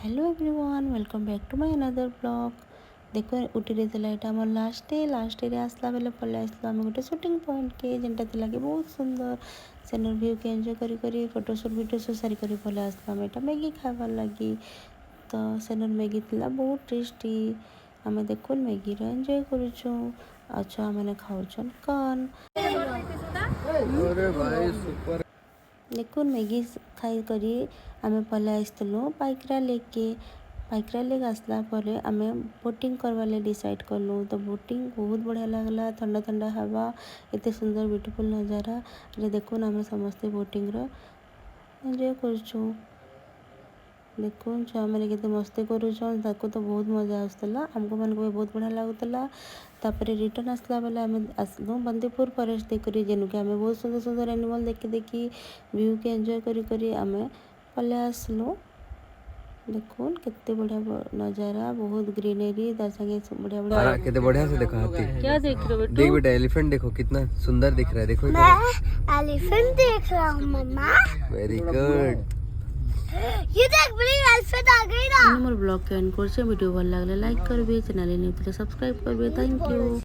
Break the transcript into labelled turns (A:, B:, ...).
A: Hello everyone welcome back to my another blog. देखो उटी एटा आम last day आसला बेले पलि आसलु आम गोटे सुटिंग पॉइंट के जेनटा थिला कि बहुत सुंदर सेनर व्यू के एंजॉय करी करी फोटोशूट वीडियो सारी करी पलि आसलु आम एटा मैगी खाइबार लगी। तो सेनर मैगी थिला बहुत टेस्टी। आम देखो मैगी रो एंजॉय करूछु। अच्छा मैंने खाऊछन कौन देखो मैगी खाई करी आम पलि आसलु पाइकरा लेक आसला परे आमे बोटिंग करवा ले डिसाइड कलु। तो बोटिंग बहुत बढ़िया लगला ठंडा ठंडा हवा एते सुंदर ब्यूटीफुल नजारा रे देखो आमे समस्ते बोटिंग रो एंजॉय करछु। देखो छुआ मैंने केते मस्ती करूछन ताको तो बहुत मजा आसला हमको मन को बहुत बढ़िया लागुतला। तापरे रिटर्न आसला बेले आमे आसलु बंदीपुर फॉरेस्ट देखरी जेनु के आमे बहुत सुंदर सुंदर एनिमल देखी व्यू के एंजॉय करी करी आमे पले आसलु। देखो कितने बढ़िया नजारा बहुत ग्रीनरी तार संगे बढ़िया बढ़िया
B: कितने बढ़िया से देखो हाथी।
A: क्या देख रहे हो बेटू?
B: देख बेटा एलिफेंट देखो कितना सुंदर दिख रहा है। देखो
C: मैं एलिफेंट देख रहा हूँ मम्मा।
B: Very good.
C: ये देख बड़ी एलिफेंट आ गई ना।
A: मोर ब्लॉग के एंड करछे वीडियो भल लागले लाइक करबे चैनल ने सब्सक्राइब करबे। Thank you.